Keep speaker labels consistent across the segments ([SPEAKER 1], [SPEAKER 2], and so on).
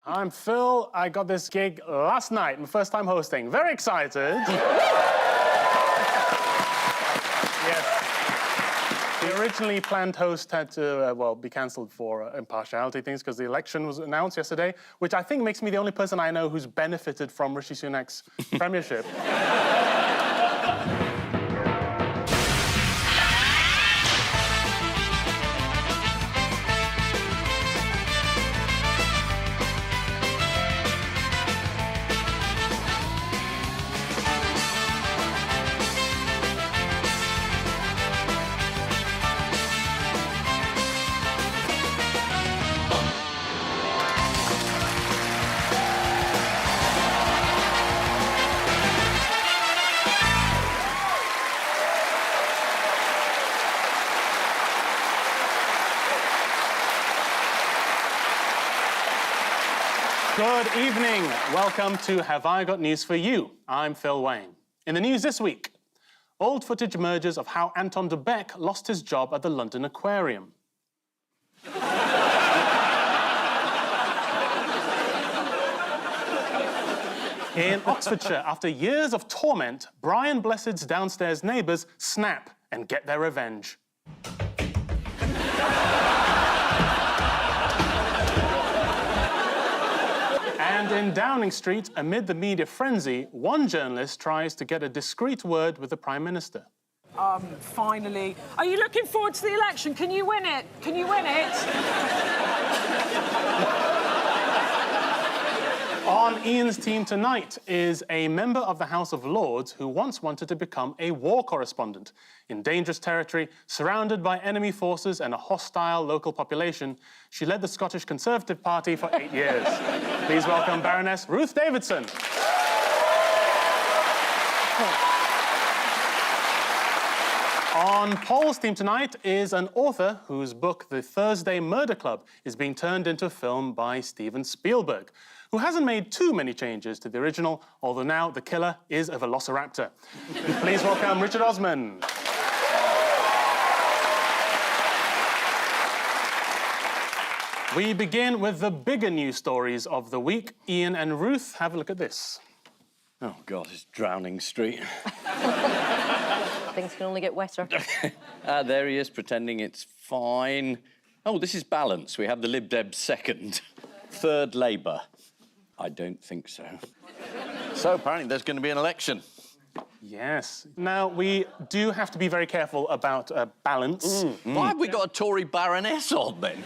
[SPEAKER 1] I'm Phil. I got this gig last night, my first time hosting. Very excited. Yes. The originally planned host had to, be cancelled for impartiality things because the election was announced yesterday, which I think makes me the only person I know who's benefited from Rishi Sunak's premiership. Good evening. Welcome to Have I Got News For You? I'm Phil Wang. In the news this week, old footage emerges of how Anton de Beck lost his job at the London Aquarium. In Oxfordshire, after years of torment, Brian Blessed's downstairs neighbours snap and get their revenge. And in Downing Street, amid the media frenzy, one journalist tries to get a discreet word with the Prime Minister.
[SPEAKER 2] Finally. Are you looking forward to the election? Can you win it? Can you win it?
[SPEAKER 1] On Ian's team tonight is a member of the House of Lords who once wanted to become a war correspondent. In dangerous territory, surrounded by enemy forces and a hostile local population, she led the Scottish Conservative Party for 8 years. Please welcome Baroness Ruth Davidson. On Paul's team tonight is an author whose book, The Thursday Murder Club, is being turned into a film by Steven Spielberg, who hasn't made too many changes to the original, although now the killer is a velociraptor. Please welcome Richard Osman. We begin with the bigger news stories of the week. Ian and Ruth, have a look at this.
[SPEAKER 3] Oh, God, it's Drowning Street.
[SPEAKER 4] Things can only get wetter.
[SPEAKER 3] There he is, pretending it's fine. Oh, this is balance. We have the Lib Debs second. Third, Labour. I don't think so. So, apparently, there's going to be an election.
[SPEAKER 1] Yes. Now, we do have to be very careful about balance.
[SPEAKER 3] Why have we got a Tory baroness on, then?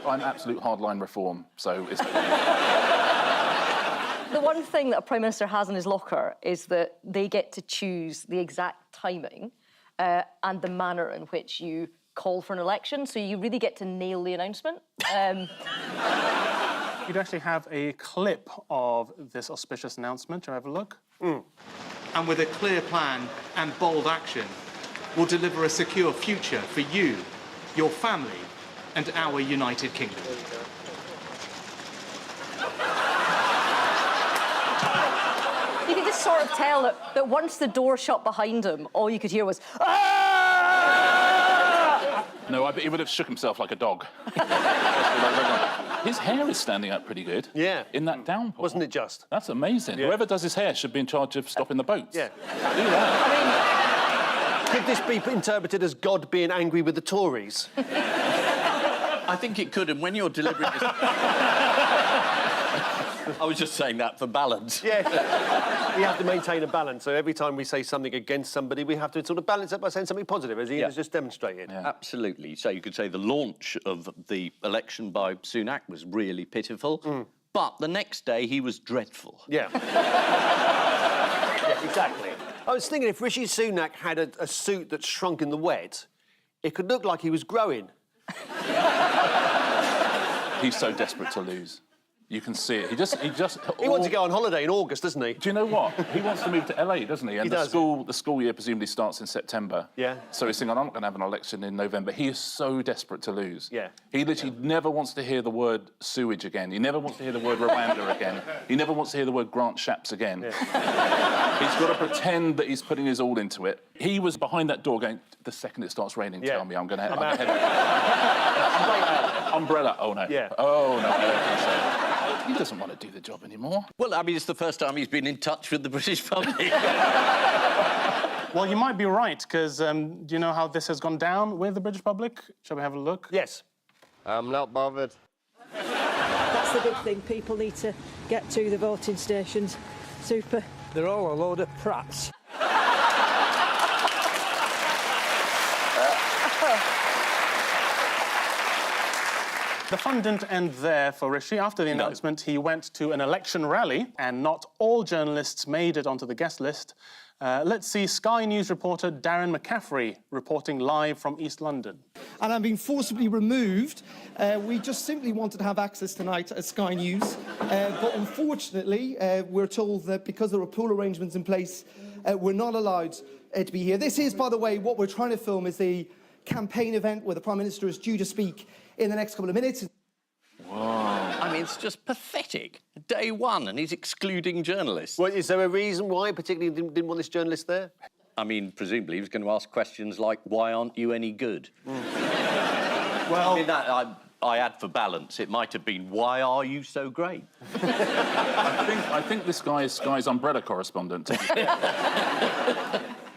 [SPEAKER 5] I'm absolute hardline reform, so it's...
[SPEAKER 4] The one thing that a Prime Minister has in his locker is that they get to choose the exact timing and the manner in which you call for an election, so you really get to nail the announcement.
[SPEAKER 1] You'd actually have a clip of this auspicious announcement. Shall I have a look?
[SPEAKER 6] And with a clear plan and bold action, will deliver a secure future for you, your family, and our United Kingdom.
[SPEAKER 4] You could just sort of tell that once the door shut behind him, all you could hear was, "Ah!"
[SPEAKER 5] No, I bet he would have shook himself like a dog. His hair is standing up pretty good.
[SPEAKER 7] Yeah.
[SPEAKER 5] In that downpour.
[SPEAKER 7] Wasn't it just?
[SPEAKER 5] That's amazing.
[SPEAKER 7] Yeah.
[SPEAKER 5] Whoever does his hair should be in charge of stopping the boats.
[SPEAKER 7] Yeah.
[SPEAKER 5] Do that.
[SPEAKER 7] Could this be interpreted as God being angry with the Tories?
[SPEAKER 3] I think it could, and when you're delivering this... I was just saying that for balance.
[SPEAKER 7] Yeah. We have to maintain a balance, so every time we say something against somebody, we have to sort of balance it by saying something positive, as Ian has just demonstrated.
[SPEAKER 5] Yeah.
[SPEAKER 3] Absolutely. So you could say the launch of the election by Sunak was really pitiful, but the next day he was dreadful.
[SPEAKER 7] Yeah. Yeah, exactly. I was thinking if Rishi Sunak had a suit that shrunk in the wet, it could look like he was growing.
[SPEAKER 5] He's so desperate to lose. You can see it. He just.
[SPEAKER 7] He wants to go on holiday in August, doesn't he?
[SPEAKER 5] Do you know what? He wants to move to LA, doesn't he? And
[SPEAKER 7] He does.
[SPEAKER 5] the school year presumably starts in September.
[SPEAKER 7] Yeah.
[SPEAKER 5] So he's thinking, I'm not going to have an election in November. He is so desperate to lose.
[SPEAKER 7] Yeah.
[SPEAKER 5] He literally never wants to hear the word sewage again. He never wants to hear the word Rwanda again. He never wants to hear the word Grant Shapps again. Yeah. He's got to pretend that he's putting his all into it. He was behind that door going, the second it starts raining, tell me I'm going to... Umbrella. Oh, no.
[SPEAKER 7] Yeah.
[SPEAKER 5] Oh, no. I don't think so. He doesn't want to do the job anymore.
[SPEAKER 3] Well, I mean, it's the first time he's been in touch with the British public.
[SPEAKER 1] Well, you might be right, because do you know how this has gone down with the British public? Shall we have a look?
[SPEAKER 7] Yes.
[SPEAKER 8] I'm not bothered.
[SPEAKER 9] That's the big thing. People need to get to the voting stations. Super.
[SPEAKER 8] They're all a load of prats.
[SPEAKER 1] The fun didn't end there for Rishi. After the announcement, he went to an election rally, and not all journalists made it onto the guest list. Let's see Sky News reporter Darren McCaffrey reporting live from East London.
[SPEAKER 10] And I'm being forcibly removed. We just simply wanted to have access tonight at Sky News. But unfortunately, we're told that because there are pool arrangements in place, we're not allowed to be here. This is, by the way, what we're trying to film is the campaign event where the Prime Minister is due to speak in the next couple of minutes.
[SPEAKER 3] Whoa. I mean, it's just pathetic. Day one, and he's excluding journalists.
[SPEAKER 7] Well, is there a reason why particularly didn't want this journalist there?
[SPEAKER 3] I mean, presumably he was going to ask questions like, why aren't you any good? Well, I mean, that, I add for balance. It might have been, why are you so great?
[SPEAKER 5] I think this guy is Sky's umbrella correspondent.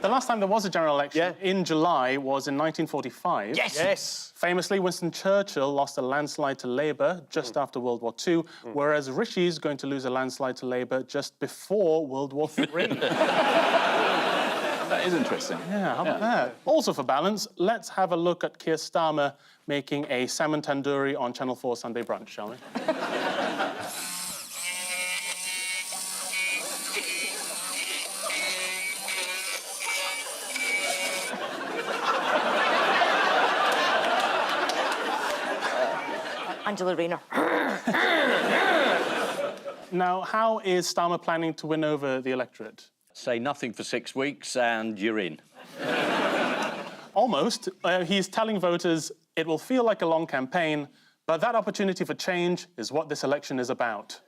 [SPEAKER 1] The last time there was a general election in July was in 1945.
[SPEAKER 7] Yes.
[SPEAKER 1] Famously, Winston Churchill lost a landslide to Labour just after World War II, whereas Rishi's going to lose a landslide to Labour just before World War III.
[SPEAKER 5] That is interesting.
[SPEAKER 1] Yeah, how about that? Also for balance, let's have a look at Keir Starmer making a salmon tandoori on Channel 4 Sunday brunch, shall we?
[SPEAKER 4] Angela Rayner.
[SPEAKER 1] Now, how is Starmer planning to win over the electorate?
[SPEAKER 3] Say nothing for 6 weeks and you're in.
[SPEAKER 1] Almost. He's telling voters it will feel like a long campaign, but that opportunity for change is what this election is about.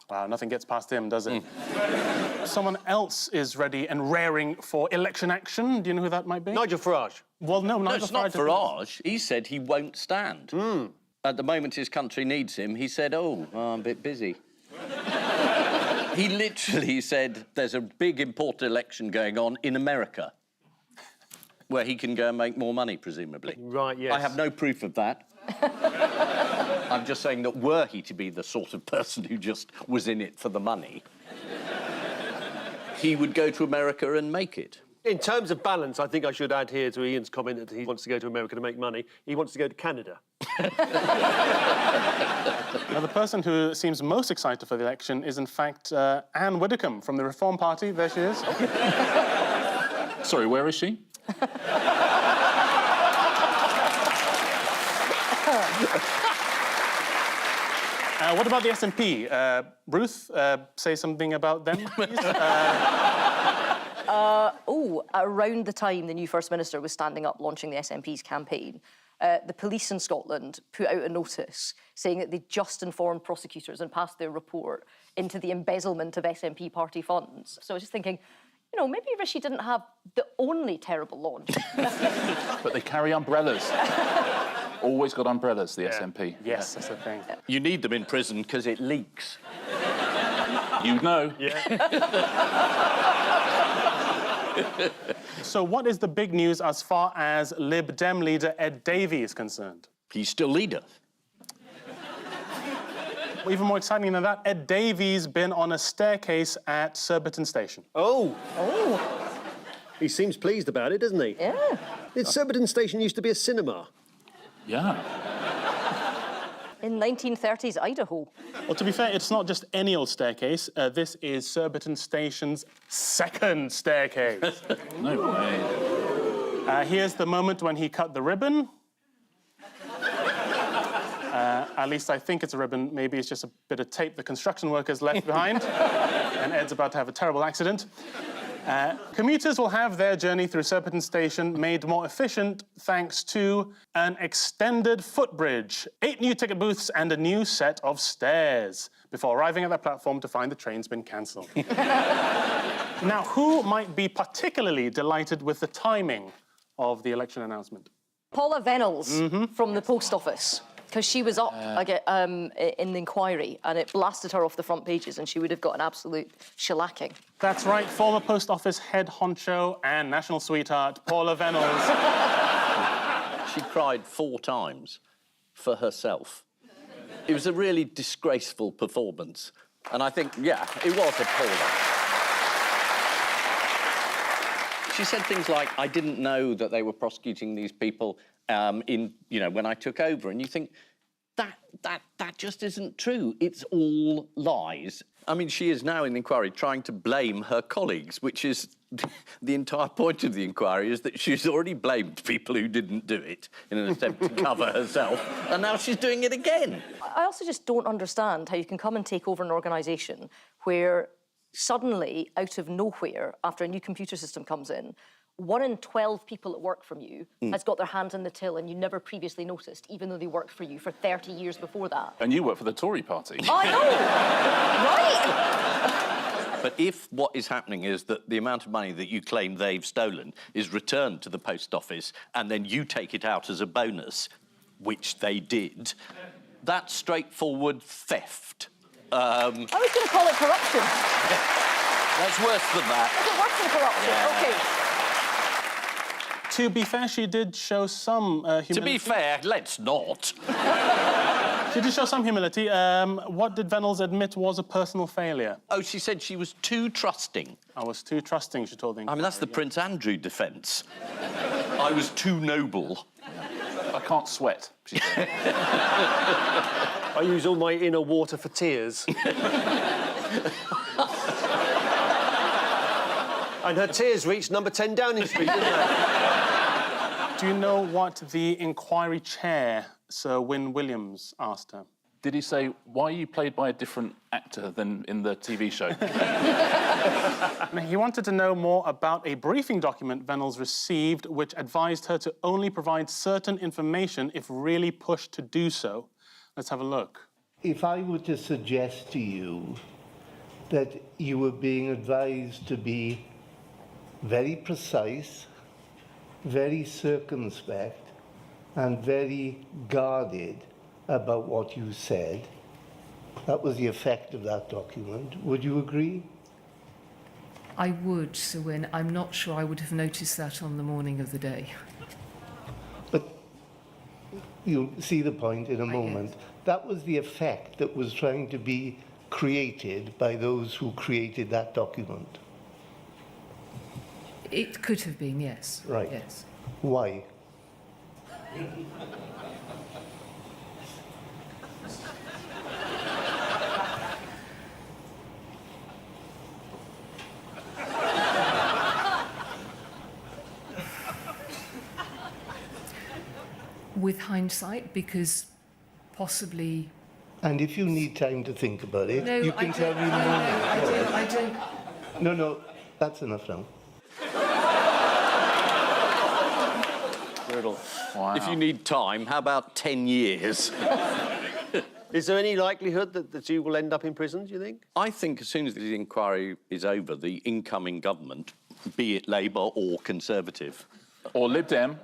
[SPEAKER 1] Wow, nothing gets past him, does it? Someone else is ready and raring for election action. Do you know who that might be?
[SPEAKER 7] Nigel Farage.
[SPEAKER 1] Well, no,
[SPEAKER 3] No,
[SPEAKER 1] Nigel
[SPEAKER 3] it's not
[SPEAKER 1] Farage.
[SPEAKER 3] Farage. He said he won't stand. At the moment his country needs him, he said, oh, I'm a bit busy. He literally said there's a big, important election going on in America where he can go and make more money, presumably.
[SPEAKER 7] Right, yes.
[SPEAKER 3] I have no proof of that. I'm just saying that were he to be the sort of person who just was in it for the money, he would go to America and make it.
[SPEAKER 7] In terms of balance, I think I should add here to Ian's comment that he wants to go to America to make money. He wants to go to Canada.
[SPEAKER 1] Now, the person who seems most excited for the election is, in fact, Anne Widdecombe from the Reform Party. There she is.
[SPEAKER 5] Sorry, where is she?
[SPEAKER 1] What about the SNP? Ruth, say something about them, please.
[SPEAKER 4] Around the time the new First Minister was standing up launching the SNP's campaign, the police in Scotland put out a notice saying that they just informed prosecutors and passed their report into the embezzlement of SNP party funds. So I was just thinking, you know, maybe Rishi didn't have the only terrible launch.
[SPEAKER 5] But they carry umbrellas. Always got umbrellas, the SNP.
[SPEAKER 1] Yes, that's the thing.
[SPEAKER 3] You need them in prison because it leaks.
[SPEAKER 5] You know.
[SPEAKER 1] So what is the big news as far as Lib Dem leader Ed Davey is concerned?
[SPEAKER 3] He's still leader.
[SPEAKER 1] Even more exciting than that, Ed Davey's been on a staircase at Surbiton Station.
[SPEAKER 7] Oh. He seems pleased about it, doesn't he?
[SPEAKER 4] Yeah.
[SPEAKER 7] Surbiton Station used to be a cinema.
[SPEAKER 5] Yeah.
[SPEAKER 4] In 1930s Idaho.
[SPEAKER 1] Well, to be fair, it's not just any old staircase. This is Surbiton Station's second staircase.
[SPEAKER 5] No way.
[SPEAKER 1] Here's the moment when he cut the ribbon. At least I think it's a ribbon. Maybe it's just a bit of tape the construction workers left behind. And Ed's about to have a terrible accident. Commuters will have their journey through Surbiton Station made more efficient thanks to an extended footbridge, 8 new ticket booths and a new set of stairs before arriving at that platform to find the train's been cancelled. Now, who might be particularly delighted with the timing of the election announcement?
[SPEAKER 4] Paula Venables from the post office. Because she was up in the inquiry and it blasted her off the front pages and she would have got an absolute shellacking.
[SPEAKER 1] That's right, former Post Office head honcho and national sweetheart, Paula Venables.
[SPEAKER 3] She cried 4 times for herself. It was a really disgraceful performance. And I think, yeah, it was appalling. She said things like, I didn't know that they were prosecuting these people when I took over. And you think, that just isn't true. It's all lies. I mean, she is now in the inquiry trying to blame her colleagues, which is the entire point of the inquiry, is that she's already blamed people who didn't do it in an attempt to cover herself, and now she's doing it again.
[SPEAKER 4] I also just don't understand how you can come and take over an organisation where suddenly, out of nowhere, after a new computer system comes in, 1 in 12 people that work from you has got their hands in the till and you never previously noticed, even though they worked for you for 30 years before that.
[SPEAKER 5] And you work for the Tory party.
[SPEAKER 4] I know! Right?
[SPEAKER 3] But if what is happening is that the amount of money that you claim they've stolen is returned to the post office and then you take it out as a bonus, which they did, that's straightforward theft.
[SPEAKER 4] I was going to call it corruption.
[SPEAKER 3] That's worse than that.
[SPEAKER 4] Is it worse than corruption?
[SPEAKER 3] Yeah.
[SPEAKER 4] OK.
[SPEAKER 1] To be fair, she did show some humility.
[SPEAKER 3] To be fair, let's not.
[SPEAKER 1] She did show some humility. What did Venables admit was a personal failure?
[SPEAKER 3] Oh, she said she was too trusting.
[SPEAKER 1] I was too trusting, she told the inquiry.
[SPEAKER 3] I mean, that's the Prince Andrew defence. I was too noble.
[SPEAKER 5] I can't sweat, she said.
[SPEAKER 7] I use all my inner water for tears. And her tears reached number 10 Downing Street, didn't they?
[SPEAKER 1] Do you know what the inquiry chair, Sir Win Williams, asked her?
[SPEAKER 5] Did he say, why are you played by a different actor than in the TV show?
[SPEAKER 1] He wanted to know more about a briefing document Venables received, which advised her to only provide certain information if really pushed to do so. Let's have a look.
[SPEAKER 11] If I were to suggest to you that you were being advised to be very precise, very circumspect, and very guarded about what you said, that was the effect of that document. Would you agree?
[SPEAKER 12] I would, Sir Win. I'm not sure I would have noticed that on the morning of the day.
[SPEAKER 11] But you'll see the point in a moment. That was the effect that was trying to be created by those who created that document.
[SPEAKER 12] It could have been, yes.
[SPEAKER 11] Right.
[SPEAKER 12] Yes.
[SPEAKER 11] Why?
[SPEAKER 12] With hindsight, because possibly...
[SPEAKER 11] And if you need time to think about it,
[SPEAKER 12] No,
[SPEAKER 11] you can tell me in the morning.
[SPEAKER 12] I don't.
[SPEAKER 11] No, that's enough now.
[SPEAKER 7] Brutal.
[SPEAKER 5] Wow.
[SPEAKER 3] If you need time, how about 10 years?
[SPEAKER 7] Is there any likelihood that you will end up in prison, do you think?
[SPEAKER 3] I think as soon as the inquiry is over, the incoming government, be it Labour or Conservative...
[SPEAKER 5] Or Lib Dem.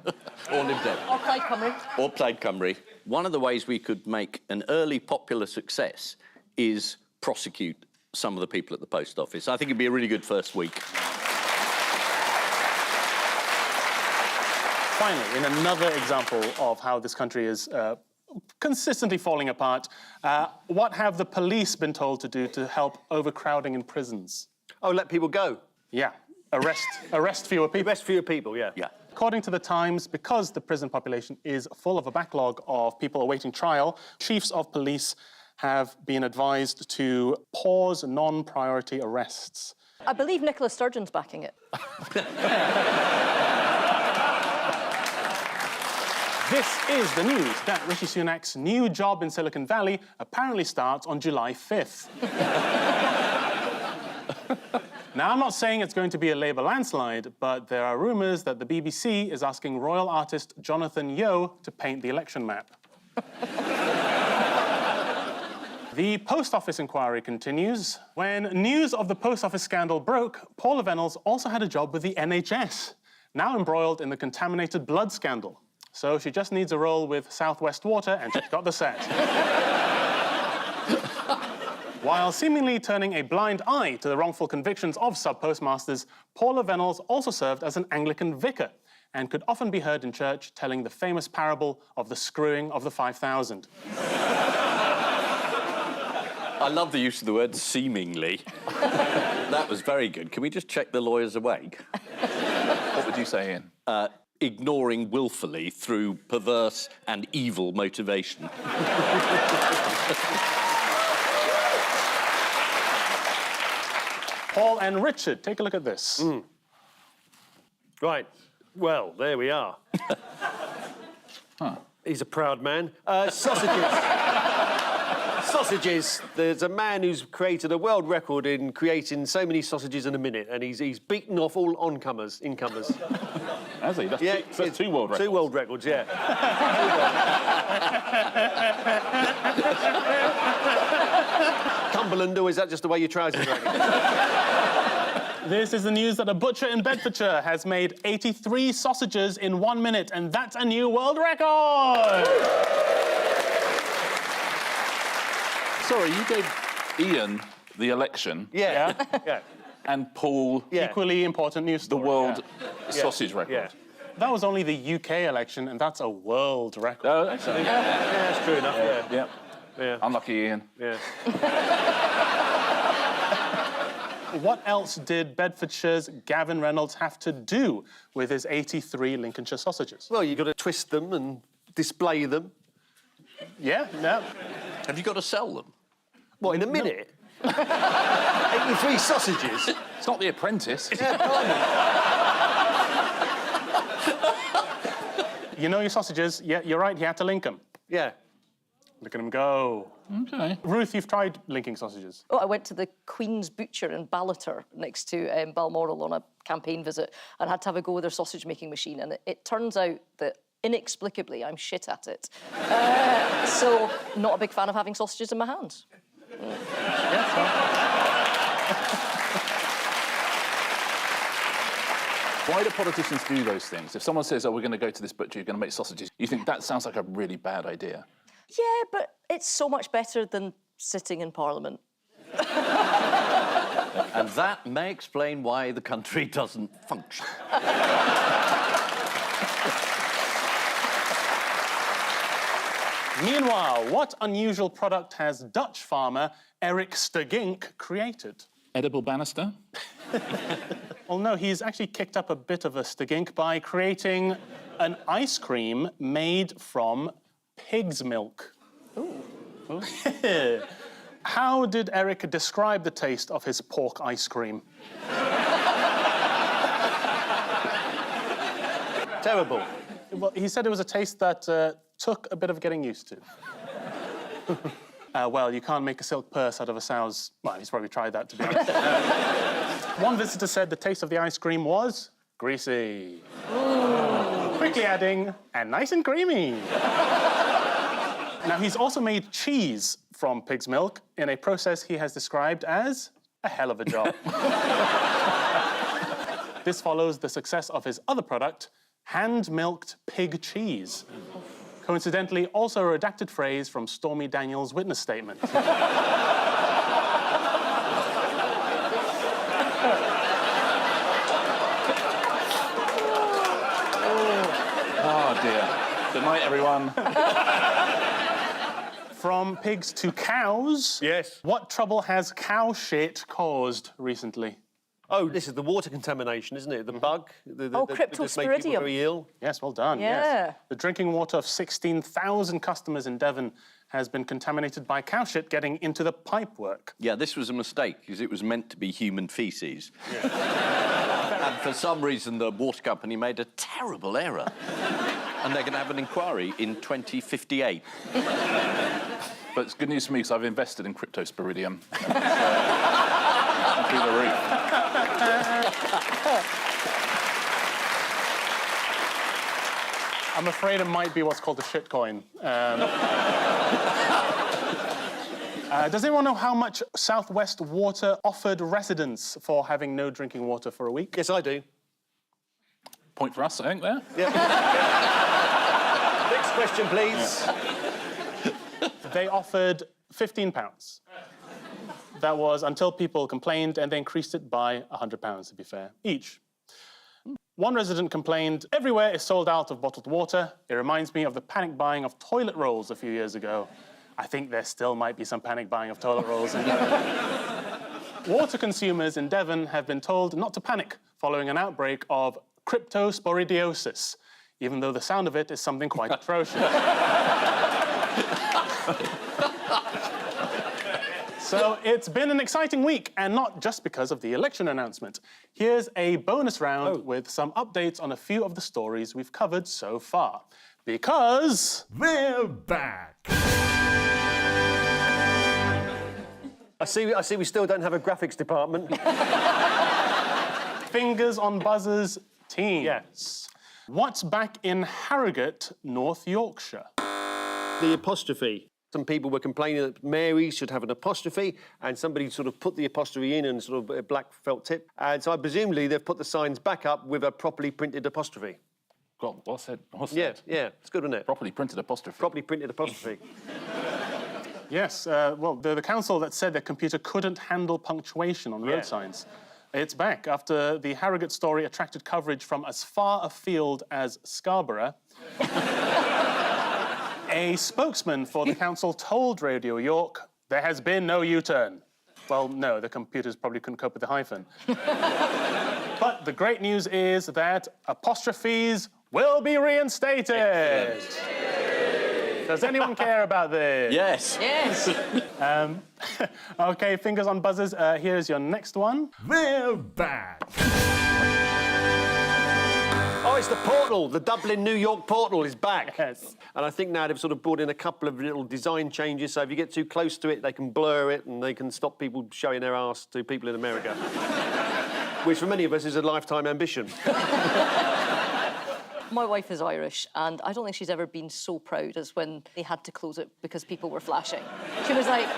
[SPEAKER 3] Or Lib Dem.
[SPEAKER 4] Or Plaid Cymru.
[SPEAKER 3] Or Plaid Cymru. One of the ways we could make an early popular success is prosecute some of the people at the post office. I think it'd be a really good first week.
[SPEAKER 1] Finally, in another example of how this country is consistently falling apart, what have the police been told to do to help overcrowding in prisons?
[SPEAKER 7] Oh, let people go.
[SPEAKER 1] Yeah, arrest fewer people.
[SPEAKER 7] Arrest fewer people, yeah.
[SPEAKER 3] Yeah.
[SPEAKER 1] According to the Times, because the prison population is full of a backlog of people awaiting trial, chiefs of police have been advised to pause non-priority arrests.
[SPEAKER 4] I believe Nicola Sturgeon's backing it.
[SPEAKER 1] This is the news that Rishi Sunak's new job in Silicon Valley apparently starts on July 5th. Now, I'm not saying it's going to be a Labour landslide, but there are rumours that the BBC is asking royal artist Jonathan Yeo to paint the election map. The Post Office inquiry continues. When news of the Post Office scandal broke, Paula Venables also had a job with the NHS, now embroiled in the contaminated blood scandal. So she just needs a role with Southwest Water and she's got the set. While seemingly turning a blind eye to the wrongful convictions of sub-postmasters, Paula Venables also served as an Anglican vicar and could often be heard in church telling the famous parable of the screwing of the 5,000.
[SPEAKER 3] I love the use of the word seemingly. That was very good. Can we just check the lawyer's awake?
[SPEAKER 5] What would you say, Ian?
[SPEAKER 3] Ignoring willfully through perverse and evil motivation.
[SPEAKER 1] Paul and Richard, take a look at this.
[SPEAKER 7] Right. Well, there we are. He's a proud man. Sausages. Sausages. There's a man who's created a world record in creating so many sausages in a minute, and he's beaten off all incomers.
[SPEAKER 5] Has he? That's,
[SPEAKER 7] Yeah,
[SPEAKER 5] that's two world records.
[SPEAKER 7] Two world records, yeah. Cumberland, or is that just the way your trousers are?
[SPEAKER 1] This is the news that a butcher in Bedfordshire has made 83 sausages in 1 minute, and that's a new world record!
[SPEAKER 5] Sorry, you gave Ian the election.
[SPEAKER 7] Yeah.
[SPEAKER 5] And Paul
[SPEAKER 1] Equally important news
[SPEAKER 5] the
[SPEAKER 1] story.
[SPEAKER 5] world sausage record.
[SPEAKER 7] Yeah.
[SPEAKER 1] That was only the UK election, and that's a world record.
[SPEAKER 5] Oh, excellent.
[SPEAKER 7] Yeah, that's true enough,
[SPEAKER 5] Yeah. Unlucky Ian.
[SPEAKER 7] Yeah.
[SPEAKER 1] What else did Bedfordshire's Gavin Reynolds have to do with his 83 Lincolnshire sausages?
[SPEAKER 7] Well, you've got to twist them and display them.
[SPEAKER 1] Yeah.
[SPEAKER 3] Have you got to sell them?
[SPEAKER 7] What, in a minute? 83 sausages?
[SPEAKER 5] It's not The Apprentice.
[SPEAKER 1] You know your sausages? Yeah, you're right, he had to link them.
[SPEAKER 7] Yeah.
[SPEAKER 1] Look at him go.
[SPEAKER 5] OK.
[SPEAKER 1] Ruth, you've tried linking sausages.
[SPEAKER 4] Oh, I went to the Queen's Butcher in Ballater next to Balmoral on a campaign visit and had to have a go with their sausage-making machine, and it turns out that inexplicably I'm shit at it. So, not a big fan of having sausages in my hands.
[SPEAKER 5] Why do politicians do those things? If someone says, oh, we're going to go to this butcher, you're going to make sausages, you think that sounds like a really bad idea.
[SPEAKER 4] Yeah, but it's so much better than sitting in Parliament.
[SPEAKER 3] And that may explain why the country doesn't function.
[SPEAKER 1] Meanwhile, what unusual product has Dutch farmer Eric Stegink created?
[SPEAKER 5] Edible banister?
[SPEAKER 1] Well, no, he's actually kicked up a bit of a Stegink by creating an ice cream made from pig's milk. Ooh. How did Eric describe the taste of his pork ice cream?
[SPEAKER 7] Terrible.
[SPEAKER 1] Well, he said it was a taste that took a bit of getting used to. Well, you can't make a silk purse out of a sow's... Well, he's probably tried that, to be honest. One visitor said the taste of the ice cream was greasy. Ooh. Quickly adding, and nice and creamy. Now, he's also made cheese from pig's milk in a process he has described as a hell of a job. This follows the success of his other product, hand-milked pig cheese. Coincidentally, also a redacted phrase from Stormy Daniels' witness statement.
[SPEAKER 5] Oh, dear. Good night, everyone.
[SPEAKER 1] From pigs to cows.
[SPEAKER 7] Yes.
[SPEAKER 1] What trouble has cow shit caused recently?
[SPEAKER 7] Oh, this is the water contamination, isn't it? The bug. Just make people
[SPEAKER 4] Cryptosporidium.
[SPEAKER 7] very ill.
[SPEAKER 1] Yes, well done.
[SPEAKER 4] Yeah.
[SPEAKER 1] Yes. The drinking water of 16,000 customers in Devon has been contaminated by cow shit getting into the pipework.
[SPEAKER 3] Yeah, this was a mistake, because it was meant to be human faeces. Yeah. And for some reason, the water company made a terrible error. And they're going to have an inquiry in 2058.
[SPEAKER 5] But it's good news for me, because I've invested in Cryptosporidium. Through the roof.
[SPEAKER 1] I'm afraid it might be what's called a shitcoin. Does anyone know how much Southwest Water offered residents for having no drinking water for a week?
[SPEAKER 7] Yes, I do.
[SPEAKER 5] Point for us, I think, there.
[SPEAKER 7] Yeah. question, please.
[SPEAKER 1] They offered £15. That was until people complained, and they increased it by £100, to be fair, each. One resident complained, "Everywhere is sold out of bottled water. It reminds me of the panic buying of toilet rolls a few years ago." I think there still might be some panic buying of toilet rolls in Devon. Water consumers in Devon have been told not to panic following an outbreak of cryptosporidiosis, even though the sound of it is something quite atrocious. So it's been an exciting week, and not just because of the election announcement. Here's a bonus round with some updates on a few of the stories we've covered so far. Because...
[SPEAKER 13] we're back!
[SPEAKER 7] I see we still don't have a graphics department.
[SPEAKER 1] Fingers on buzzers, teams. Yes. What's back in Harrogate, North Yorkshire?
[SPEAKER 7] The apostrophe. Some people were complaining that Mary should have an apostrophe, and somebody sort of put the apostrophe in and sort of a black felt tip. And so presumably they've put the signs back up with a properly printed apostrophe.
[SPEAKER 5] God, what's that?
[SPEAKER 7] Yeah, it's good, isn't it?
[SPEAKER 5] Properly printed apostrophe.
[SPEAKER 7] Properly printed apostrophe.
[SPEAKER 1] Yes, well, the council that said their computer couldn't handle punctuation on road signs. It's back after the Harrogate story attracted coverage from as far afield as Scarborough. A spokesman for the council told Radio York there has been no U-turn. Well, no, the computers probably couldn't cope with the hyphen. But the great news is that apostrophes will be reinstated. Does anyone care about this?
[SPEAKER 3] Yes.
[SPEAKER 4] Yes.
[SPEAKER 1] OK, fingers on buzzers. Here's your next one.
[SPEAKER 13] We're back!
[SPEAKER 7] Oh, it's the portal. The Dublin-New York portal is back.
[SPEAKER 1] Yes.
[SPEAKER 7] And I think now they've sort of brought in a couple of little design changes, so if you get too close to it, they can blur it and they can stop people showing their arse to people in America. Which, for many of us, is a lifetime ambition.
[SPEAKER 4] My wife is Irish, and I don't think she's ever been so proud as when they had to close it because people were flashing. She was like,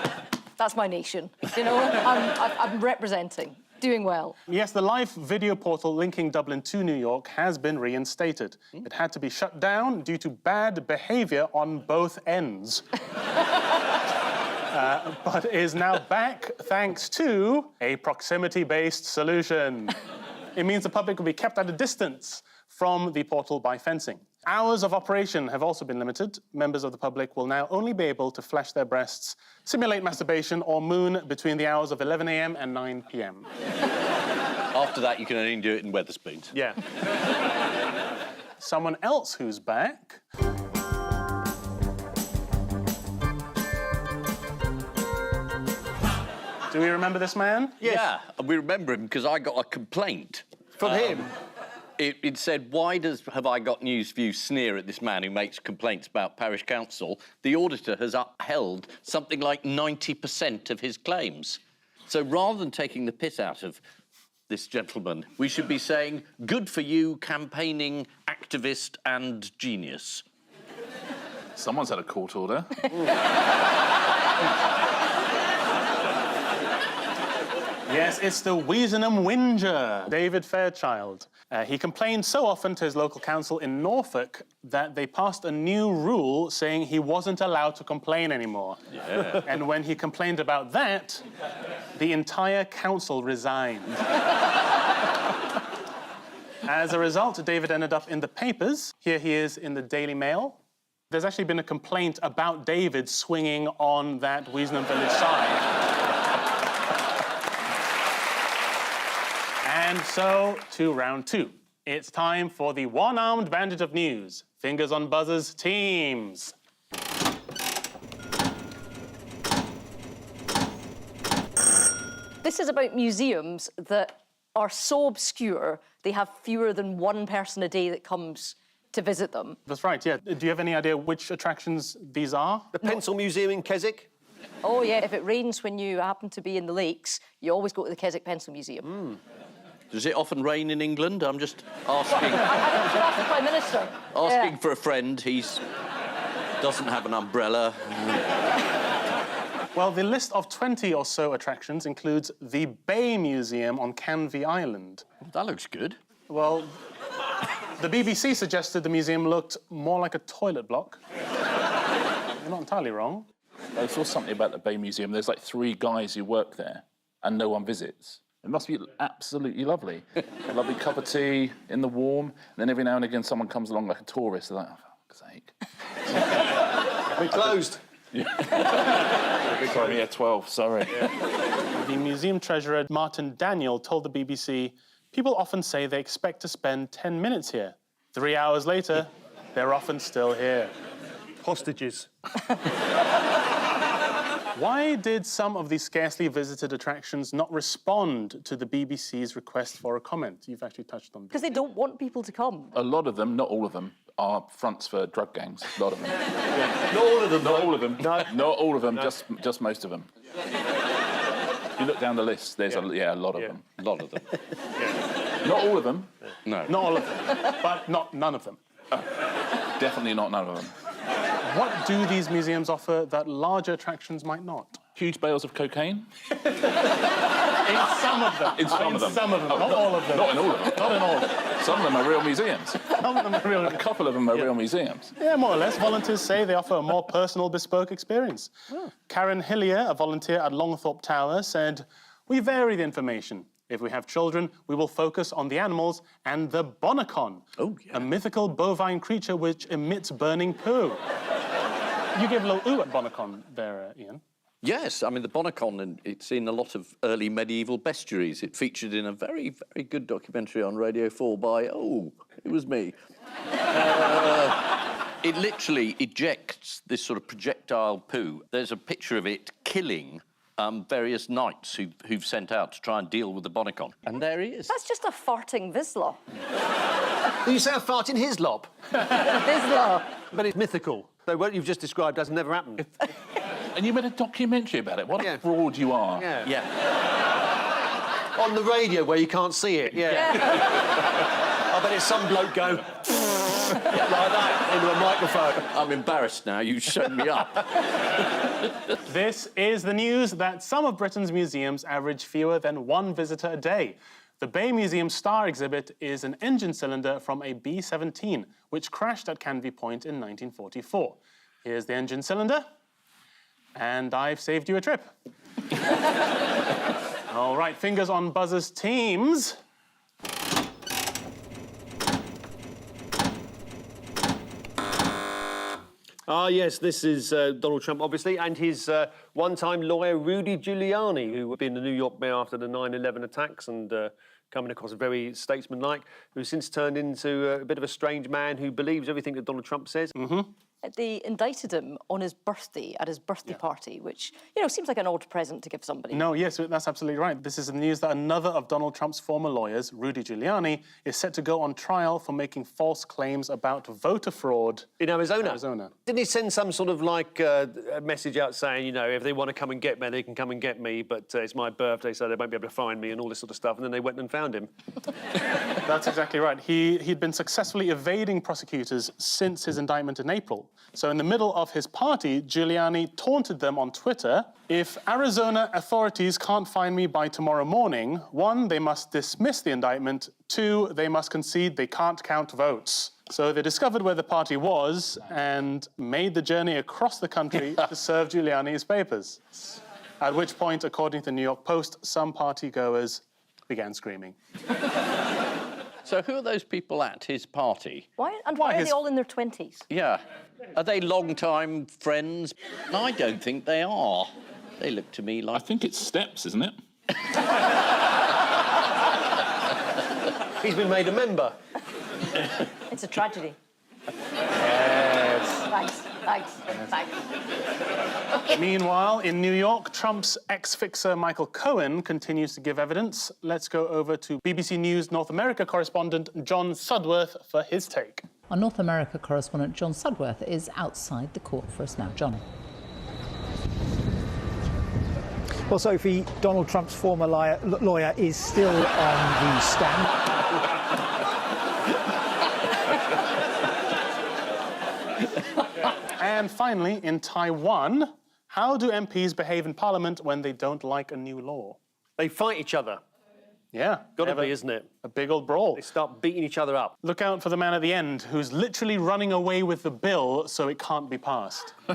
[SPEAKER 4] that's my nation, you know? I'm representing. Doing well.
[SPEAKER 1] Yes, the live video portal linking Dublin to New York has been reinstated. It had to be shut down due to bad behaviour on both ends. But is now back thanks to a proximity-based solution. It means the public will be kept at a distance from the portal by fencing. Hours of operation have also been limited. Members of the public will now only be able to flash their breasts, simulate masturbation, or moon between the hours of 11 a.m. and 9 p.m.
[SPEAKER 3] After that, you can only do it in Wetherspoons.
[SPEAKER 1] Yeah. Someone else who's back... Do we remember this man?
[SPEAKER 3] Yes. Yeah, we remember him because I got a complaint.
[SPEAKER 7] From him?
[SPEAKER 3] It said, why have I got news for you sneer at this man who makes complaints about parish council? The auditor has upheld something like 90% of his claims. So rather than taking the piss out of this gentleman, we should be saying, good for you, campaigning activist and genius.
[SPEAKER 5] Someone's had a court order.
[SPEAKER 1] Yes, it's the Weasenham Whinger, David Fairchild. He complained so often to his local council in Norfolk that they passed a new rule saying he wasn't allowed to complain anymore.
[SPEAKER 3] Yeah.
[SPEAKER 1] And when he complained about that, the entire council resigned. As a result, David ended up in the papers. Here he is in the Daily Mail. There's actually been a complaint about David swinging on that Weasenham Village sign. And so, to round two. It's time for the one-armed bandit of news. Fingers on buzzers, teams.
[SPEAKER 4] This is about museums that are so obscure, they have fewer than one person a day that comes to visit them.
[SPEAKER 1] That's right, yeah. Do you have any idea which attractions these are?
[SPEAKER 7] The Pencil Museum in Keswick?
[SPEAKER 4] Oh, yeah, if it rains when you happen to be in the lakes, you always go to the Keswick Pencil Museum.
[SPEAKER 3] Does it often rain in England? I'm just asking.
[SPEAKER 4] I think you should ask the Prime Minister.
[SPEAKER 3] Asking for a friend. Doesn't have an umbrella.
[SPEAKER 1] Well, the list of 20 or so attractions includes the Bay Museum on Canvey Island.
[SPEAKER 3] That looks good.
[SPEAKER 1] Well, The BBC suggested the museum looked more like a toilet block. You're not entirely wrong.
[SPEAKER 5] I saw something about the Bay Museum. There's like 3 guys who work there and no one visits. It must be absolutely lovely. A lovely cup of tea in the warm, and then every now and again someone comes along like a tourist. They're like, oh, for fuck's sake.
[SPEAKER 7] We closed.
[SPEAKER 5] Sorry, yeah, 12, sorry.
[SPEAKER 1] The museum treasurer, Martin Daniel, told the BBC, people often say they expect to spend 10 minutes here. 3 hours later, they're often still here.
[SPEAKER 7] Hostages.
[SPEAKER 1] Why did some of these scarcely visited attractions not respond to the BBC's request for a comment? You've actually touched on this.
[SPEAKER 4] Because they don't want people to come.
[SPEAKER 5] A lot of them, not all of them, are fronts for drug gangs. A lot of them.
[SPEAKER 7] Not all of them.
[SPEAKER 5] Not all of them.
[SPEAKER 7] No.
[SPEAKER 5] Not all of them, just most of them. You look down the list, there's a lot of them.
[SPEAKER 3] A lot of them.
[SPEAKER 5] Not all of them.
[SPEAKER 3] No.
[SPEAKER 1] Not all of them, but none of them.
[SPEAKER 5] Definitely not none of them.
[SPEAKER 1] What do these museums offer that larger attractions might not?
[SPEAKER 5] Huge bales of cocaine?
[SPEAKER 1] In some of them.
[SPEAKER 5] In some of them.
[SPEAKER 1] Some of them, not all of them.
[SPEAKER 5] Not in all of them.
[SPEAKER 1] Not in all of them.
[SPEAKER 5] Some of them are real museums.
[SPEAKER 1] Some of them are real.
[SPEAKER 5] A couple of them are real museums.
[SPEAKER 1] Yeah, more or less. Volunteers say they offer a more personal, bespoke experience. Oh. Karen Hillier, a volunteer at Longthorpe Tower, said, we vary the information. If we have children, we will focus on the animals and the bonacon, a mythical bovine creature which emits burning poo. You gave a little ooh at bonacon there, Ian.
[SPEAKER 3] Yes, I mean, the bonacon, it's in a lot of early medieval bestiaries. It featured in a very, very good documentary on Radio 4 by, it was me. It literally ejects this sort of projectile poo. There's a picture of it killing various knights who've sent out to try and deal with the bonacon. And there he is.
[SPEAKER 4] That's just a farting Hislop.
[SPEAKER 7] Did you say a fart in Hislop?
[SPEAKER 4] Hislop.
[SPEAKER 7] But it's mythical. So what you've just described has never happened.
[SPEAKER 5] And you made a documentary about it. What a fraud you are.
[SPEAKER 7] Yeah. On the radio where you can't see it, I bet it's some bloke go like that into a microphone.
[SPEAKER 3] I'm embarrassed now. You've shown me up.
[SPEAKER 1] This is the news that some of Britain's museums average fewer than 1 visitor a day. The Bay Museum Star exhibit is an engine cylinder from a B-17, which crashed at Canvey Point in 1944. Here's the engine cylinder, and I've saved you a trip. All right, fingers on buzzers, teams.
[SPEAKER 7] Yes, this is Donald Trump, obviously, and his one-time lawyer, Rudy Giuliani, who had been the New York mayor after the 9/11 attacks and coming across very statesmanlike, who's since turned into a bit of a strange man who believes everything that Donald Trump says.
[SPEAKER 4] They indicted him on his birthday, at his birthday party, which, seems like an odd present to give somebody.
[SPEAKER 1] No, yes, that's absolutely right. This is the news that another of Donald Trump's former lawyers, Rudy Giuliani, is set to go on trial for making false claims about voter fraud.
[SPEAKER 7] In Arizona? Didn't he send some sort of, a message out saying, if they want to come and get me, they can come and get me, but it's my birthday, so they won't be able to find me and all this sort of stuff, and then they went and found him.
[SPEAKER 1] That's exactly right. He'd been successfully evading prosecutors since his indictment in April. So in the middle of his party, Giuliani taunted them on Twitter, if Arizona authorities can't find me by tomorrow morning, 1, they must dismiss the indictment, 2, they must concede they can't count votes. So they discovered where the party was and made the journey across the country to serve Giuliani his papers. At which point, according to the New York Post, some party goers began screaming.
[SPEAKER 3] So who are those people at his party?
[SPEAKER 4] Why are they all in their 20s?
[SPEAKER 3] Yeah. Are they long-time friends? I don't think they are. They look to me like...
[SPEAKER 5] I think it's steps, isn't it?
[SPEAKER 7] He's been made a member.
[SPEAKER 4] It's a tragedy.
[SPEAKER 1] Yes.
[SPEAKER 4] Thanks.
[SPEAKER 1] Meanwhile, in New York, Trump's ex-fixer Michael Cohen continues to give evidence. Let's go over to BBC News North America correspondent John Sudworth for his take.
[SPEAKER 14] Our North America correspondent John Sudworth is outside the court for us now. John.
[SPEAKER 8] Well, Sophie, Donald Trump's former lawyer is still on the stand.
[SPEAKER 1] And finally, in Taiwan, how do MPs behave in Parliament when they don't like a new law?
[SPEAKER 7] They fight each other.
[SPEAKER 1] Yeah.
[SPEAKER 7] Gotta be, isn't it?
[SPEAKER 1] A big old brawl.
[SPEAKER 7] They start beating each other up.
[SPEAKER 1] Look out for the man at the end who's literally running away with the bill so it can't be passed.
[SPEAKER 15] 我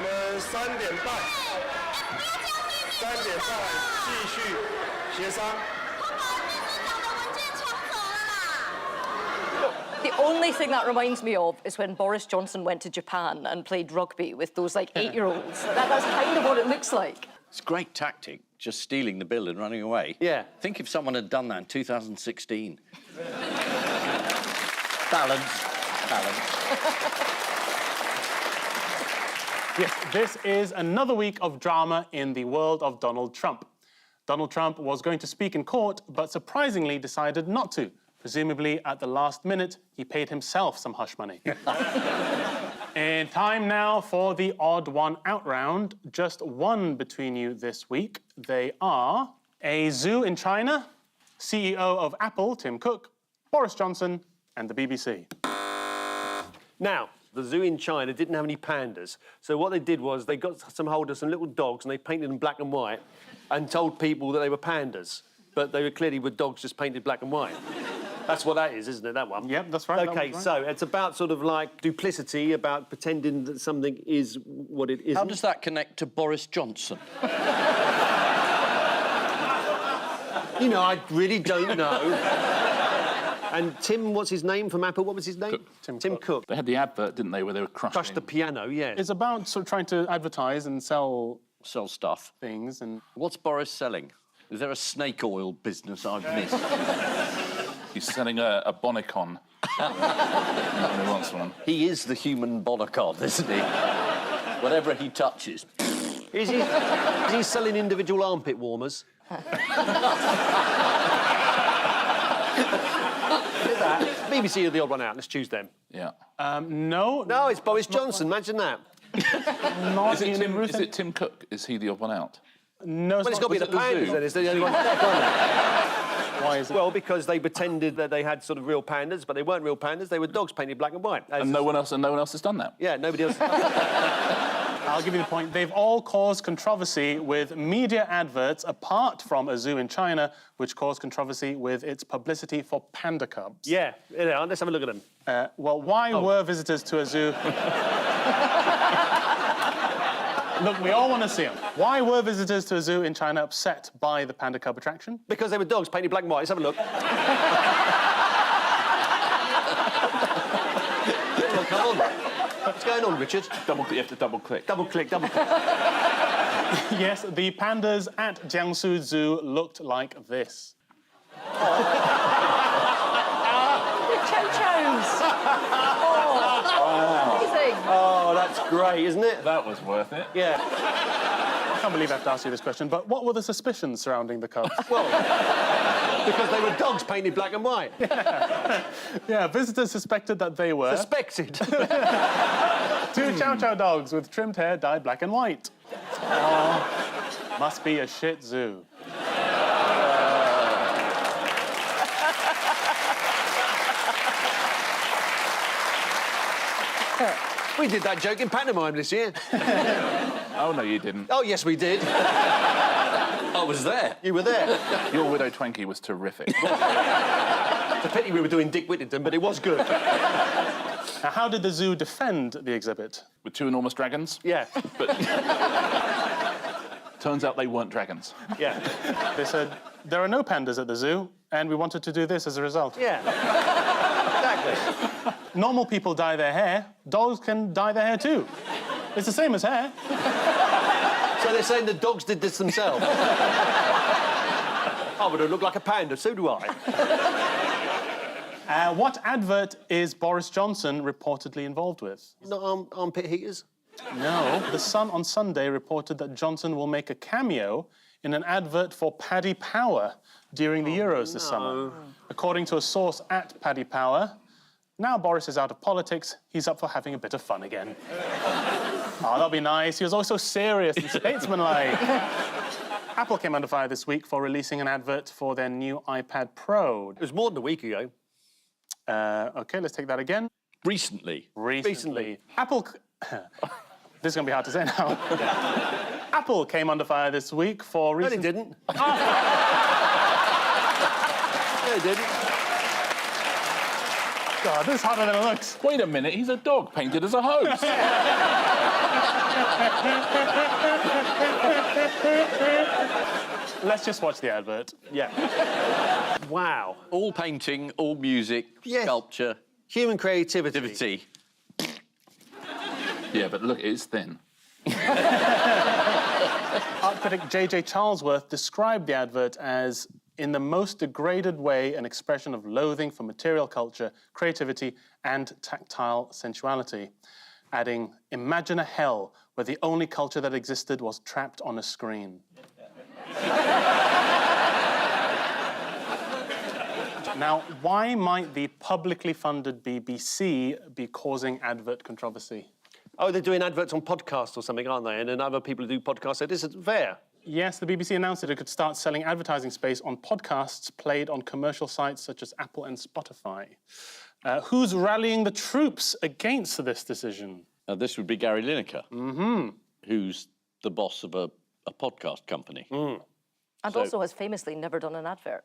[SPEAKER 15] 们3点半继续协商。
[SPEAKER 4] The only thing that reminds me of is when Boris Johnson went to Japan and played rugby with those, like, 8-year-olds. That's kind of what it looks like.
[SPEAKER 3] It's a great tactic, just stealing the bill and running away.
[SPEAKER 7] Yeah.
[SPEAKER 3] Think if someone had done that in 2016. Balance.
[SPEAKER 1] Yes, this is another week of drama in the world of Donald Trump. Donald Trump was going to speak in court, but surprisingly decided not to. Presumably, at the last minute, he paid himself some hush money. And time now for the odd one out round. Just one between you this week. They are a zoo in China, CEO of Apple, Tim Cook, Boris Johnson, and the BBC.
[SPEAKER 7] Now, the zoo in China didn't have any pandas. So what they did was they got some hold of some little dogs and they painted them black and white and told people that they were pandas. But they were clearly dogs just painted black and white. That's what that is, isn't it, that one?
[SPEAKER 1] Yep, that's right.
[SPEAKER 7] OK, so it's about sort of like duplicity, about pretending that something is what it isn't.
[SPEAKER 3] How does that connect to Boris Johnson?
[SPEAKER 7] You know, I really don't know. And Tim, what's his name from Apple? What was his name?
[SPEAKER 5] Cook.
[SPEAKER 7] Tim Cook.
[SPEAKER 5] They had the advert, didn't they, where they were crushing...
[SPEAKER 7] Crushed the piano, yeah.
[SPEAKER 1] It's about sort of trying to advertise and sell
[SPEAKER 3] stuff.
[SPEAKER 1] Things and...
[SPEAKER 3] What's Boris selling? Is there a snake oil business I've missed?
[SPEAKER 5] He's selling a Bonnicon. He wants one.
[SPEAKER 3] He is the human Bonnicon, isn't he? Whatever he touches.
[SPEAKER 7] Is he selling individual armpit warmers? BBC are the odd one out. Let's choose them.
[SPEAKER 5] Yeah.
[SPEAKER 1] No.
[SPEAKER 7] No, it's Boris Johnson. Imagine that.
[SPEAKER 1] Not
[SPEAKER 5] Is it Tim Cook? Is he the odd one out?
[SPEAKER 1] No,
[SPEAKER 7] well, it's got to be the pandas, then. It's the only one.
[SPEAKER 1] Why is it?
[SPEAKER 7] Well, because they pretended that they had sort of real pandas, but they weren't real pandas. They were dogs painted black and white.
[SPEAKER 5] And no one else has done that?
[SPEAKER 7] Yeah, nobody else has done that.
[SPEAKER 1] I'll give you the point. They've all caused controversy with media adverts, apart from a zoo in China, which caused controversy with its publicity for panda cubs.
[SPEAKER 7] Yeah, let's have a look at them.
[SPEAKER 1] Well, why were visitors to a zoo... Look, we all want to see them. Why were visitors to a zoo in China upset by the panda cub attraction?
[SPEAKER 7] Because they were dogs painted black and white. Let's have a look. Come on. What's going on, Richard?
[SPEAKER 5] You have to double-click.
[SPEAKER 7] Double-click.
[SPEAKER 1] Yes, the pandas at Jiangsu Zoo looked like this.
[SPEAKER 4] Chow-chows. Amazing.
[SPEAKER 7] Oh, that's great, isn't it?
[SPEAKER 5] That was worth it.
[SPEAKER 7] Yeah.
[SPEAKER 1] I can't believe I have to ask you this question, but what were the suspicions surrounding the cubs?
[SPEAKER 7] Well, because they were dogs painted black and white.
[SPEAKER 1] Yeah, visitors suspected that they were...
[SPEAKER 7] Suspected?
[SPEAKER 1] 2 chow-chow dogs with trimmed hair dyed black and white. Oh, must be a shit zoo.
[SPEAKER 7] We did that joke in pantomime this year.
[SPEAKER 5] Oh, no, you didn't.
[SPEAKER 7] Oh, yes, we did.
[SPEAKER 3] I was there.
[SPEAKER 7] You were there.
[SPEAKER 5] Your Widow Twanky was terrific.
[SPEAKER 7] It's a pity we were doing Dick Whittington, but it was good.
[SPEAKER 1] Now, how did the zoo defend the exhibit?
[SPEAKER 5] With 2 enormous dragons?
[SPEAKER 7] Yeah.
[SPEAKER 5] But turns out they weren't dragons.
[SPEAKER 7] Yeah.
[SPEAKER 1] They said, there are no pandas at the zoo, and we wanted to do this as a result.
[SPEAKER 7] Yeah. Exactly.
[SPEAKER 1] Normal people dye their hair. Dogs can dye their hair too. It's the same as hair.
[SPEAKER 7] So they're saying the dogs did this themselves? I would have looked like a panda, so do I.
[SPEAKER 1] What advert is Boris Johnson reportedly involved with?
[SPEAKER 7] Not armpit heaters?
[SPEAKER 1] No. The Sun on Sunday reported that Johnson will make a cameo in an advert for Paddy Power during the Euros this summer. According to a source at Paddy Power, now Boris is out of politics, he's up for having a bit of fun again. Oh, that'll be nice. He was always so serious and statesmanlike. Apple came under fire this week for releasing an advert for their new iPad Pro.
[SPEAKER 7] It was more than a week ago.
[SPEAKER 1] OK, let's take that again.
[SPEAKER 3] Recently.
[SPEAKER 1] Apple... This is going to be hard to say now. Apple came under fire this week for
[SPEAKER 7] No,
[SPEAKER 1] recent...
[SPEAKER 7] they didn't. No, they didn't.
[SPEAKER 1] God, this is harder than it looks.
[SPEAKER 5] Wait a minute, he's a dog painted as a host.
[SPEAKER 1] Let's just watch the advert.
[SPEAKER 7] Yeah. Wow.
[SPEAKER 3] All painting, all music,
[SPEAKER 7] Yes.
[SPEAKER 3] sculpture.
[SPEAKER 7] Human creativity.
[SPEAKER 3] Activity.
[SPEAKER 5] Yeah, but look, it's thin.
[SPEAKER 1] Art critic J.J. Charlesworth described the advert as, in the most degraded way, an expression of loathing for material culture, creativity, and tactile sensuality, adding, imagine a hell where the only culture that existed was trapped on a screen. Now, why might the publicly funded BBC be causing advert controversy?
[SPEAKER 7] Oh, they're doing adverts on podcasts or something, aren't they? And then other people who do podcasts say, this isn't fair.
[SPEAKER 1] Yes, the BBC announced that it could start selling advertising space on podcasts played on commercial sites such as Apple and Spotify. Who's rallying the troops against this decision?
[SPEAKER 3] This would be Gary Lineker, who's the boss of a podcast company.
[SPEAKER 4] And also has famously never done an advert.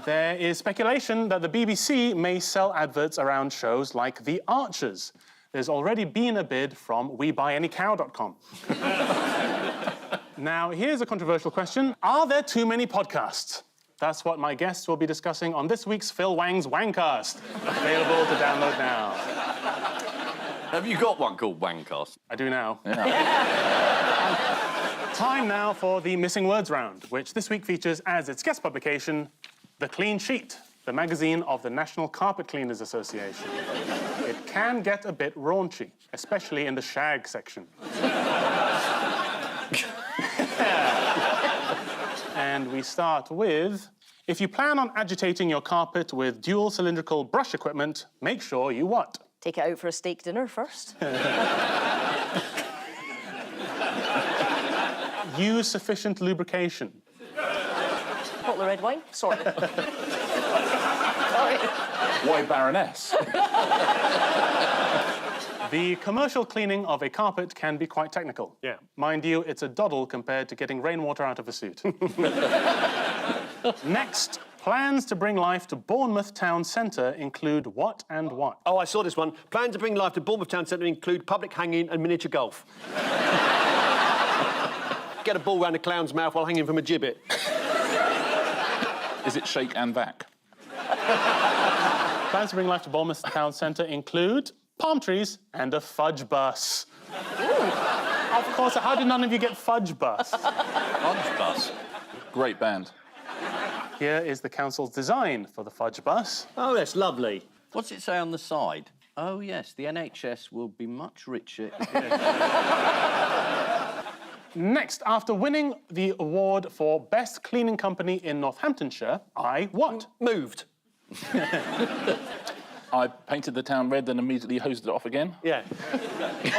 [SPEAKER 1] There is speculation that the BBC may sell adverts around shows like The Archers. There's already been a bid from WeBuyAnyCow.com. Now, here's a controversial question. Are there too many podcasts? That's what my guests will be discussing on this week's Phil Wang's Wangcast. Available to download now.
[SPEAKER 3] Have you got one called Wangcast?
[SPEAKER 1] I do now.
[SPEAKER 5] Yeah.
[SPEAKER 1] Time now for the Missing Words round, which this week features as its guest publication, The Clean Sheet, the magazine of the National Carpet Cleaners Association. It can get a bit raunchy, especially in the shag section. And we start with, if you plan on agitating your carpet with dual cylindrical brush equipment, make sure you what?
[SPEAKER 4] Take it out for a steak dinner first.
[SPEAKER 1] Use sufficient lubrication.
[SPEAKER 4] Bottle of red wine? Sorry. Sorry.
[SPEAKER 5] Why Baroness?
[SPEAKER 1] The commercial cleaning of a carpet can be quite technical.
[SPEAKER 7] Yeah.
[SPEAKER 1] Mind you, it's a doddle compared to getting rainwater out of a suit. Next, plans to bring life to Bournemouth Town Centre include what and what?
[SPEAKER 7] Oh, I saw this one. Plans to bring life to Bournemouth Town Centre include public hanging and miniature golf. Get a ball round a clown's mouth while hanging from a gibbet.
[SPEAKER 5] Is it shake and vac?
[SPEAKER 1] Plans to bring life to Bournemouth Town Centre include palm trees and a fudge bus. Of course, how did none of you get fudge bus?
[SPEAKER 3] Fudge bus.
[SPEAKER 5] Great band.
[SPEAKER 1] Here is the council's design for the fudge bus.
[SPEAKER 7] Oh, that's lovely.
[SPEAKER 3] What's it say on the side? Oh, yes, the NHS will be much richer.
[SPEAKER 1] Next, after winning the award for Best Cleaning Company in Northamptonshire, I what?
[SPEAKER 7] Moved.
[SPEAKER 5] I painted the town red, then immediately hosed it off again.
[SPEAKER 7] Yeah.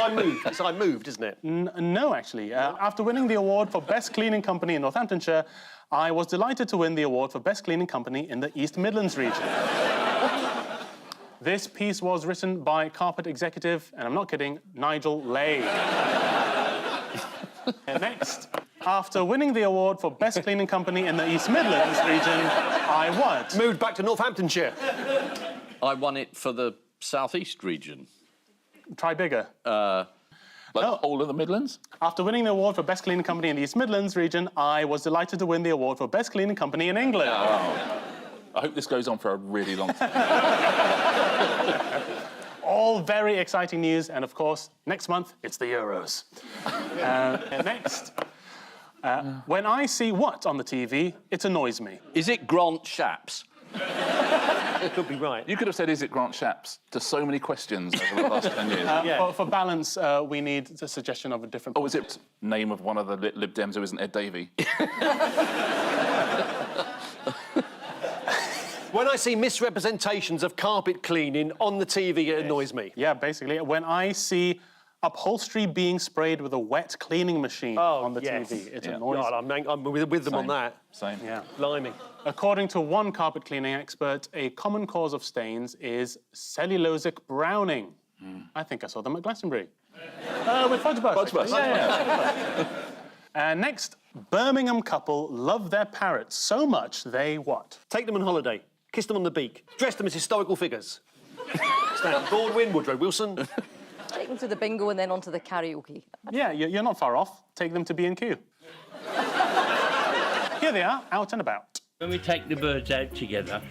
[SPEAKER 7] I moved. It's I moved, isn't it?
[SPEAKER 1] No, actually. After winning the award for Best Cleaning Company in Northamptonshire, I was delighted to win the award for Best Cleaning Company in the East Midlands region. This piece was written by carpet executive, and I'm not kidding, Nigel Lay. Next, after winning the award for Best Cleaning Company in the East Midlands region, I what?
[SPEAKER 7] Moved back to Northamptonshire.
[SPEAKER 3] I won it for the South East region.
[SPEAKER 1] Try bigger.
[SPEAKER 5] Like the whole of the Midlands?
[SPEAKER 1] After winning the award for Best Cleaning Company in the East Midlands region, I was delighted to win the award for Best Cleaning Company in England.
[SPEAKER 5] Oh. I hope this goes on for a really long time.
[SPEAKER 1] All very exciting news, and of course, next month, it's the Euros. Next, when I see what on the TV, it annoys me.
[SPEAKER 3] Is it Grant Shapps?
[SPEAKER 7] It could be right.
[SPEAKER 5] You could have said, is it Grant Shapps, to so many questions over the last 10 years.
[SPEAKER 1] For balance, we need a suggestion of a different...
[SPEAKER 5] Oh, is it name of one of the Lib Dems who isn't Ed Davey?
[SPEAKER 7] When I see misrepresentations of carpet cleaning on the TV, it annoys me.
[SPEAKER 1] Yeah, basically. When I see upholstery being sprayed with a wet cleaning machine on the TV, it annoys me.
[SPEAKER 7] God, I'm with them on that.
[SPEAKER 5] Same.
[SPEAKER 1] Yeah.
[SPEAKER 7] Blimey.
[SPEAKER 1] According to one carpet cleaning expert, a common cause of stains is cellulosic browning. I think I saw them at Glastonbury. With Fudge Bus.
[SPEAKER 5] Fudge Bus.
[SPEAKER 1] Yeah. Next, Birmingham couple love their parrots so much they what?
[SPEAKER 7] Take them on holiday, kiss them on the beak, dress them as historical figures. Stand Baldwin, Woodrow Wilson.
[SPEAKER 4] Take them to the bingo and then onto the karaoke.
[SPEAKER 1] Yeah, you're not far off. Take them to B&Q. Here they are, out and about.
[SPEAKER 16] When we take the birds out together,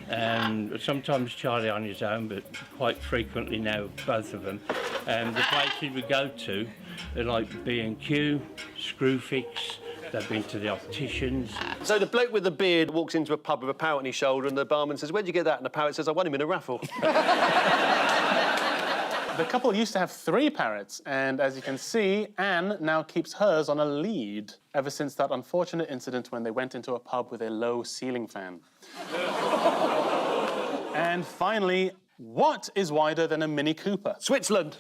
[SPEAKER 16] sometimes Charlie on his own, but quite frequently now both of them, the places we go to are like B&Q, Screwfix, they've been to the opticians.
[SPEAKER 7] So the bloke with the beard walks into a pub with a parrot on his shoulder and the barman says, where'd you get that? And the parrot says, I won him in a raffle.
[SPEAKER 1] The couple used to have 3 parrots, and as you can see, Anne now keeps hers on a lead ever since that unfortunate incident when they went into a pub with a low ceiling fan. And finally, what is wider than a Mini Cooper?
[SPEAKER 7] Switzerland.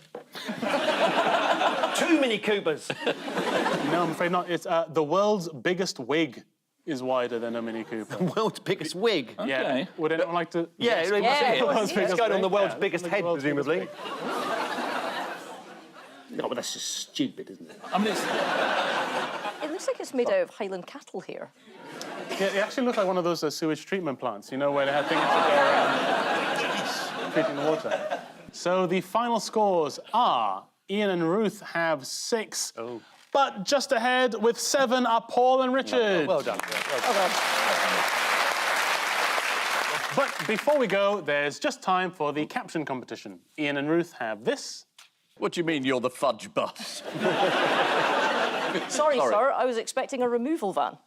[SPEAKER 7] 2 Mini Coopers.
[SPEAKER 1] No, I'm afraid not. It's the world's biggest wig is wider than a Mini Cooper.
[SPEAKER 7] The world's biggest wig?
[SPEAKER 5] Okay.
[SPEAKER 1] Yeah. Would anyone like to...
[SPEAKER 7] Yeah, it's going on the world's biggest head, presumably. No, but that's just stupid, isn't it?
[SPEAKER 5] I mean,
[SPEAKER 4] It looks like it's made out of Highland cattle hair.
[SPEAKER 1] Yeah, it actually looks like one of those sewage treatment plants, you know, where they have things to go around treating the water. So the final scores are Ian and Ruth have 6, but just ahead with 7 are Paul and Richard.
[SPEAKER 7] Well done. Well done.
[SPEAKER 1] But before we go, there's just time for the caption competition. Ian and Ruth have this.
[SPEAKER 3] What do you mean you're the Fudge Bus?
[SPEAKER 4] Sorry, sir, I was expecting a removal van.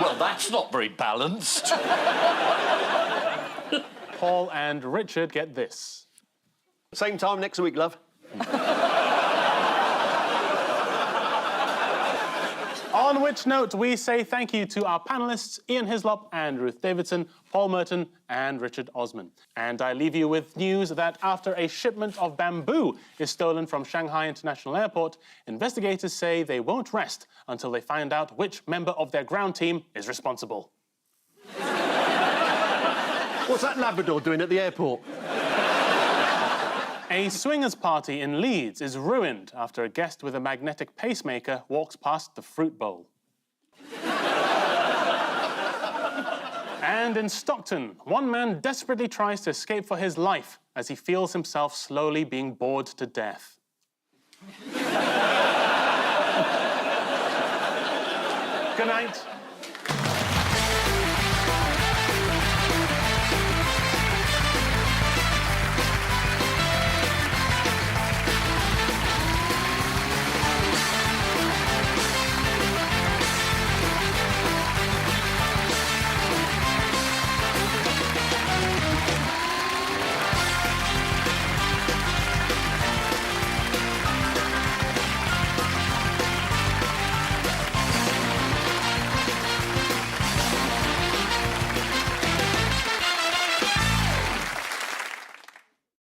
[SPEAKER 3] Well, that's not very balanced.
[SPEAKER 1] Paul and Richard get this.
[SPEAKER 7] Same time next week, love.
[SPEAKER 1] On which note, we say thank you to our panellists, Ian Hislop and Ruth Davidson, Paul Merton and Richard Osman. And I leave you with news that after a shipment of bamboo is stolen from Shanghai International Airport, investigators say they won't rest until they find out which member of their ground team is responsible.
[SPEAKER 7] What's that Labrador doing at the airport?
[SPEAKER 1] A swingers party in Leeds is ruined after a guest with a magnetic pacemaker walks past the fruit bowl. And in Stockton, one man desperately tries to escape for his life as he feels himself slowly being bored to death. Good night.